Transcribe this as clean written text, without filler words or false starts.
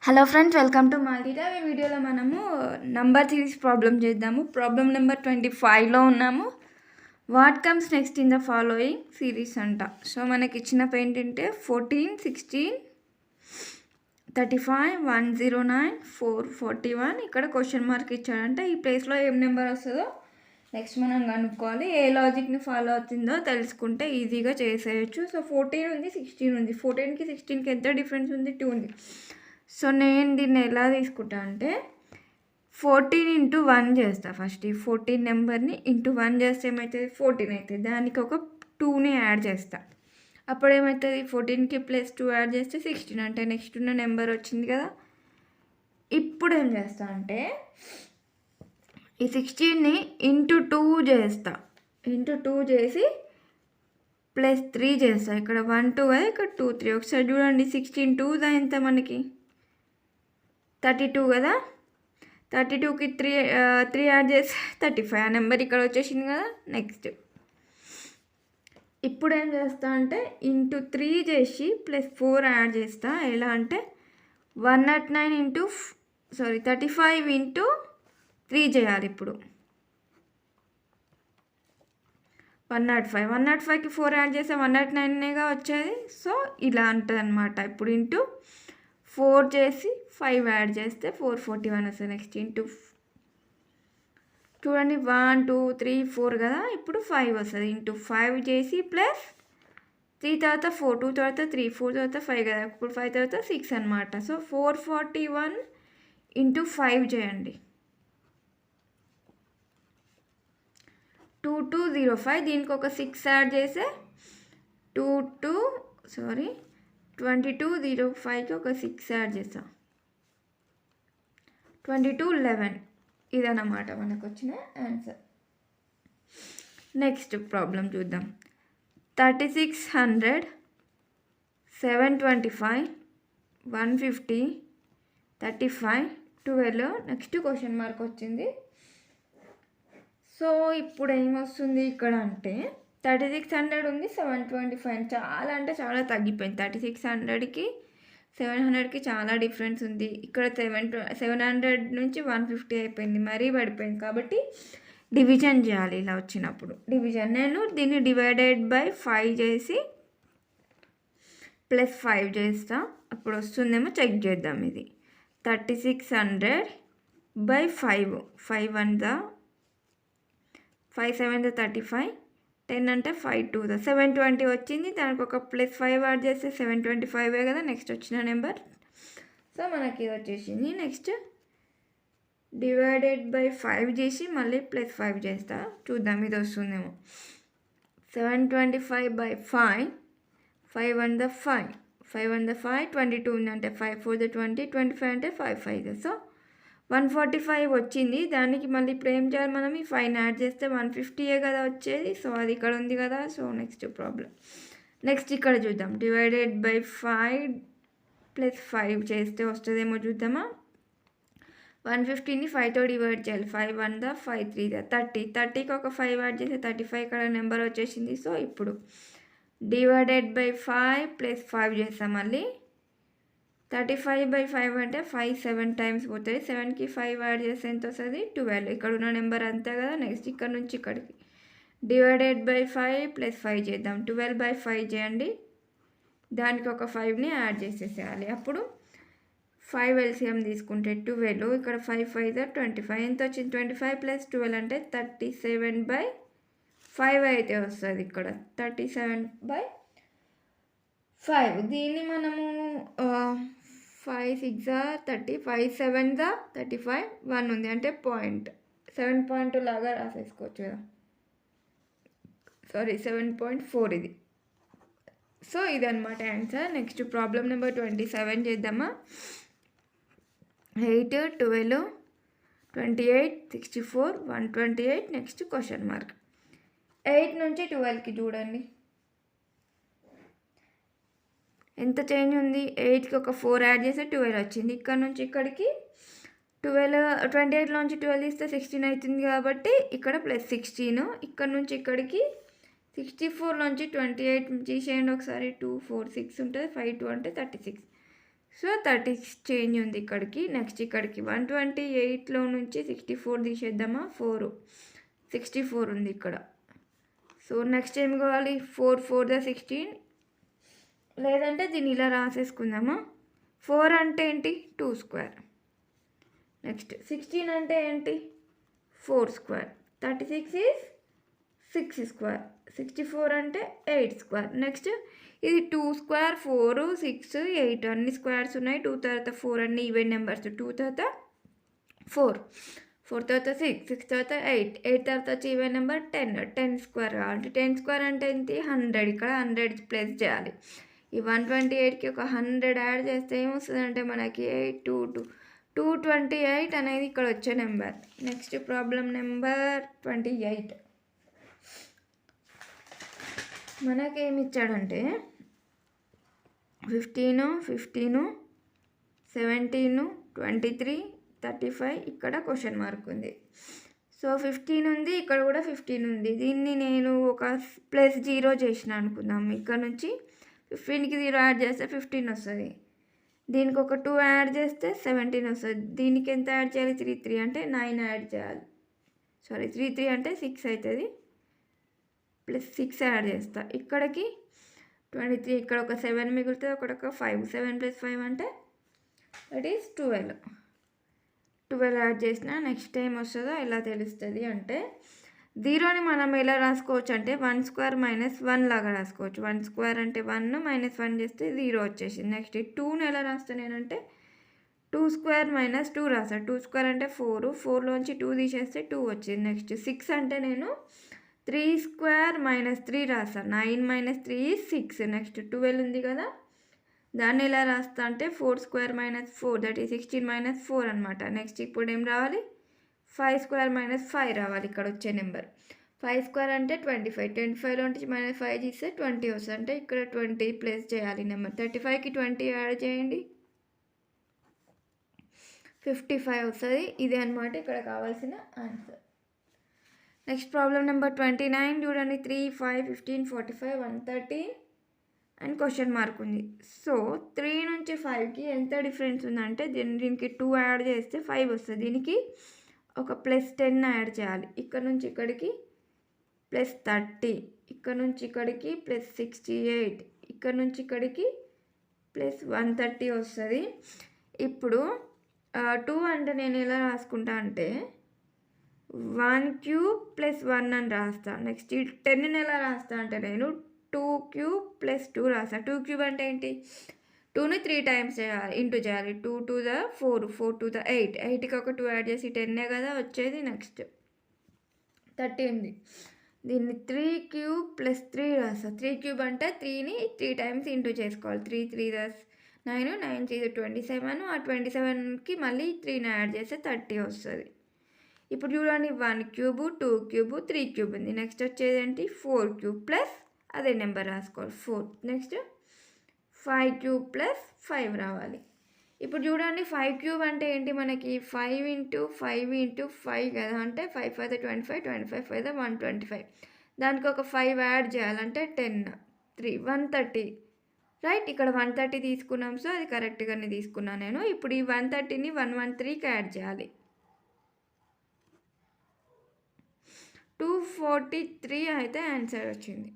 Hello friends, welcome to మాల్టీటా. ఈ వీడియోలో మనము నంబర్ సిరీస్ ప్రాబ్లం చేద్దాము. ప్రాబ్లం నెంబర్ 25లో ఉన్నాము. What comes next in the following series అంట. సో మనకి ఇచ్చిన ఏంటంటే 14, 16, 35, 109, 441. ఇక్కడ క్వశ్చన్ మార్క్ ఇచ్చాడంటే ఈ ప్లేస్లో ఏం నెంబర్ వస్తుందో నెక్స్ట్ మనం కనుక్కోవాలి. ఏ లాజిక్ని ఫాలో అవుతుందో తెలుసుకుంటే ఈజీగా చేసేయచ్చు. సో 14 ఉంది, 16 ఉంది. 14కి 16కి ఎంత డిఫరెన్స్ ఉంది? 2 ఉంది. సో నేను దీన్ని ఎలా తీసుకుంటా అంటే 14 ఇంటూ 1 చేస్తా. ఫస్ట్ ఈ 14 నెంబర్ని ఇంటూ 1 చేస్తే ఏమవుతుంది? 14 అవుతుంది. దానికి ఒక 2ని యాడ్ చేస్తా. అప్పుడు ఏమవుతుంది? 14కి ప్లస్ 2 యాడ్ చేస్తే 16, అంటే నెక్స్ట్ ఉన్న నెంబర్ వచ్చింది కదా. ఇప్పుడు ఏం చేస్తా అంటే ఈ 16ని ఇంటూ 2 చేస్తా. ఇంటూ 2 చేసి ప్లస్ 3 చేస్తా. ఇక్కడ 1 2 కదా, ఇక్కడ 2 3. ఒకసారి చూడండి, 16 2 ఎంత మనకి 32 కదా. 32కి 3 యాడ్ చేసి 35. ఆ నెంబర్ ఇక్కడ వచ్చేసింది కదా. నెక్స్ట్ ఇప్పుడు ఏం చేస్తా అంటే ఇంటూ 3 చేసి ప్లస్ 4 యాడ్ చేస్తా. ఎలా అంటే 109 ఇంటూ 35 ఇంటూ 3 చేయాలి. ఇప్పుడు 105. 105కి 4 యాడ్ చేస్తే 109గా వచ్చేది. సో ఇలా ఉంటుంది అనమాట. ఇప్పుడు ఇంటూ 4 చేసి 5 యాడ్ చేస్తే 441 వస్తుంది. నెక్స్ట్ ఇంటూ చూడండి, 1 2 3 4 కదా. ఇప్పుడు 5 వస్తుంది. ఇంటూ 5 చేసి ప్లస్ 3 తర్వాత 4, 2 తర్వాత 3, 4 తర్వాత 5 కదా. ఇప్పుడు 5 తర్వాత 6 అనమాట. సో 441 ఇంటూ 5 చేయండి. 2205. దీనికి ఒక 6 యాడ్ చేస్తే 2205కి ఒక 6 యాడ్ చేస్తాం. 2211. ఇదన్నమాట మనకు వచ్చిన ఆన్సర్. నెక్స్ట్ ప్రాబ్లం చూద్దాం. 3600, 725, 150, 35, 12. నెక్స్ట్ క్వశ్చన్ మార్క్ వచ్చింది. సో ఇప్పుడు ఏమొస్తుంది ఇక్కడ అంటే 3600 ఉంది, 725. చాలా అంటే చాలా తగ్గిపోయింది. 3600కి 700కి చాలా డిఫరెన్స్ ఉంది. ఇక్కడ 700 నుంచి 150 అయిపోయింది, మరీ పడిపోయింది. కాబట్టి డివిజన్ చేయాలి. ఇలా వచ్చినప్పుడు డివిజన్ నేను దీన్ని డివైడెడ్ బై 5 చేసి ప్లస్ 5 చేస్తా. అప్పుడు వస్తుందేమో చెక్ చేద్దాం. ఇది 3600 బై 5. 5 1 5 7 35, 10 అంటే 5 2 720 వచ్చింది. దానికి ఒక ప్లస్ 5 యాడ్ చేస్తే 725 కదా నెక్స్ట్ వచ్చిన నెంబర్. సో మనకి ఇది వచ్చేసింది. నెక్స్ట్ డివైడెడ్ బై 5 చేసి మళ్ళీ ప్లస్ 5 చేస్తా. చూద్దాం ఇది వస్తుందేమో. 725 బై 5, 5 1 5, 5 1 5, 22 ఉంది అంటే 5 4 20, 25 అంటే 5 5. సో 145 వచ్చింది. దానికి మళ్ళీ ఇప్పుడు ఏం చేయాలి? మనం ఈ 5 యాడ్ చేస్తే 150 కదా వచ్చేది. సో అది ఇక్కడ ఉంది కదా. So next problem. నెక్స్ట్ ఇక్కడ చూద్దాం. డివైడెడ్ బై 5 ప్లస్ 5 చేస్తే వస్తుందేమో చూద్దామా. 150ని 5తో డివైడ్ చేయాలి. 5 1 5 3 30. 30కి ఒక 5 యాడ్ చేస్తే 35 ఇక్కడ నెంబర్ వచ్చేసింది. సో ఇప్పుడు డివైడెడ్ బై 5 ప్లస్ 5 చేస్తాం. మళ్ళీ 35 బై 5 అంటే 5 7 టైమ్స్ పోతుంది. 7కి 5 యాడ్ చేస్తే ఎంత వస్తుంది? 12. ఇక్కడ ఉన్న నెంబర్ అంతే కదా. నెక్స్ట్ ఇక్కడ నుంచి ఇక్కడికి డివైడెడ్ బై 5 ప్లస్ 5 చేద్దాం. 12 బై 5 చేయండి. దానికి ఒక 5ని యాడ్ చేసేసేయాలి. అప్పుడు 5 ఎల్సిఎం తీసుకుంటే 12. ఇక్కడ 5 5 25. ఎంత వచ్చింది? 25 ప్లస్ 12 అంటే 37 బై 5 అయితే వస్తుంది. ఇక్కడ 37 బై 5. దీన్ని మనము 5 6 30, 5 7 35, 1 ఉంది అంటే 7.2 లాగా రాసేసుకోవచ్చు కదా. 7.4 ఇది. సో ఇదన్నమాట ఆన్సర్. నెక్స్ట్ ప్రాబ్లం నెంబర్ 27 చేద్దామా. 8 12 28 64 128. Next question mark. 8 నుంచి 12కి చూడండి ఎంత చేంజ్ ఉంది. 8కి ఒక 4 యాడ్ చేస్తే 12 వచ్చింది. ఇక్కడ నుంచి ఇక్కడికి 28లోంచి 12 ఇస్తే 16 అవుతుంది కాబట్టి ఇక్కడ ప్లస్ 16. ఇక్కడ నుంచి ఇక్కడికి 64లోంచి 28 తీసేయండి ఒకసారి. 2 4 6 ఉంటుంది. 5 2 అంటే 36. సో 30 చేంజ్ ఉంది ఇక్కడికి. నెక్స్ట్ ఇక్కడికి 128లో నుంచి 64 తీసేద్దామా, 64 ఉంది ఇక్కడ. సో నెక్స్ట్ ఏం కావాలి, 4 4 16, లేదంటే దీన్ని ఇలా రాసేసుకుందామా. 4 అంటే ఏంటి, 2 స్క్వేర్. నెక్స్ట్ 16 అంటే ఏంటి, 4 స్క్వేర్. 36 is 6 square. 64 అంటే 8 స్క్వేర్. నెక్స్ట్ ఇది 2 స్క్వేర్, 4 6 8 అన్ని స్క్వేర్స్ ఉన్నాయి. 2 తర్వాత 4 అన్ని ఈవెన్ నెంబర్స్. 2 తర్వాత 4 తర్వాత 6 తర్వాత 8 తర్వాత వచ్చి ఈవెన్ నెంబర్ 10 స్క్వేర్ కావాలి. 10 స్క్వేర్ అంటే ఏంటి, 100. ఇక్కడ 100 ప్లేస్ చేయాలి. ఈ 128కి ఒక 100 యాడ్ చేస్తే ఏమొస్తుంది అంటే మనకి 228 అనేది ఇక్కడ వచ్చే నెంబర్. Next problem number 28. మనకేమి ఇచ్చాడంటే 15 17 23 35 ఇక్కడ క్వశ్చన్ మార్క్ ఉంది. సో 15 ఉంది, ఇక్కడ కూడా 15 ఉంది. దీన్ని నేను ఒక +0 చేసిన అనుకుందాం. ఇక్కడ నుంచి 15కి 0 యాడ్ చేస్తే 15 వస్తుంది. దీనికి ఒక 2 యాడ్ చేస్తే 17 వస్తుంది. దీనికి ఎంత యాడ్ చేయాలి, 3 అంటే 9 యాడ్ చేయాలి. 3 అంటే 6 అవుతుంది. +6 యాడ్ చేస్తా. ఇక్కడికి 23, ఇక్కడ ఒక 7 మిగులుతుంది, అక్కడ ఒక 5. 7 + 5 అంటే దట్ ఈస్ 12 యాడ్ చేసిన. నెక్స్ట్ టైం వస్తుందో ఎలా తెలుస్తుంది అంటే, 0ని మనం ఎలా రాసుకోవచ్చు అంటే 1 స్క్వేర్ -1 లాగా రాసుకోవచ్చు. 1 స్క్వేర్ అంటే 1 -1 చేస్తే 0 వచ్చేసింది. నెక్స్ట్ 2ని ఎలా రాస్తాను నేనంటే 2 స్క్వేర్ -2 రాస్తాను. 2 స్క్వేర్ అంటే 4, 4లోంచి 2 తీసేస్తే 2 వచ్చింది. నెక్స్ట్ 6 అంటే నేను 3 స్క్వేర్ -3 రాస్తాను. 9 - 3 is 6. నెక్స్ట్ 12 ఉంది కదా, దాన్ని ఎలా రాస్తా అంటే 4 స్క్వేర్ -4 దట్ ఈస్ 16 - 4 అనమాట. నెక్స్ట్ ఇప్పుడు ఏం రావాలి, 5 స్క్వేర్ -5 రావాలి. ఇక్కడ వచ్చే నెంబర్ 5 స్క్వేర్ అంటే 25. 25లో నుంచి -5 తీస్తే 20 వస్తుంది. అంటే ఇక్కడ 20 ప్లేస్ చేయాలి నెంబర్. 35కి 20 యాడ్ చేయండి, 55 వస్తుంది. ఇదే అనమాట ఇక్కడ కావాల్సిన ఆన్సర్. నెక్స్ట్ ప్రాబ్లం నెంబర్ 29 చూడండి. 3 5 15 45 113 అండ్ క్వశ్చన్ మార్క్ ఉంది. సో 3 నుంచి 5కి ఎంత డిఫరెన్స్ ఉందంటే దీనికి 2 యాడ్ చేస్తే 5 వస్తుంది. దీనికి ఒక +10 యాడ్ చేయాలి. ఇక్కడ నుంచి ఇక్కడికి +30, ఇక్కడ నుంచి ఇక్కడికి +68, ఇక్కడ నుంచి ఇక్కడికి +130 వస్తుంది. ఇప్పుడు 2 అంటే నేను ఎలా రాసుకుంటా అంటే 1³ + 1 అని రాస్తా. నెక్స్ట్ ఈ 10ని ఎలా రాస్తా అంటే నేను 2³ + 2 రాస్తా. 2³ అంటే ఏంటి, 2ని 3 టైమ్స్ చేయాలి, ఇంటూ చేయాలి. 2 2 ద 4, 4 2 ద 8, 8కి ఒక 2 యాడ్ చేసి 10 కదా వచ్చేది. నెక్స్ట్ 30 ఉంది. దీన్ని 3³ + 3 రాస్తా. 3³ అంటే 3ని 3 టైమ్స్ ఇంటూ చేసుకోవాలి. 3 3 ద 9, 9 3 ద 27. ఆ 27కి మళ్ళీ 3ని యాడ్ చేస్తే 30 వస్తుంది. ఇప్పుడు చూడండి 1³ 2³ 3³ ఉంది. నెక్స్ట్ వచ్చేది ఏంటి 4³ ప్లస్ అదే నెంబర్ రాసుకోవాలి 4. నెక్స్ట్ 5³ + 5 రావాలి. ఇప్పుడు చూడండి 5³ అంటే ఏంటి, మనకి 5 × 5 × 5 కదా, అంటే 5 5 ద 25, 25 5 ద 125. దానికి ఒక 5 యాడ్ చేయాలంటే 10 3 130 రైట్. ఇక్కడ 130 తీసుకున్నాం. సో అది కరెక్ట్గానే తీసుకున్నాను నేను. ఇప్పుడు ఈ 130ని 113కి యాడ్ చేయాలి. 243 అయితే ఆన్సర్ వచ్చింది.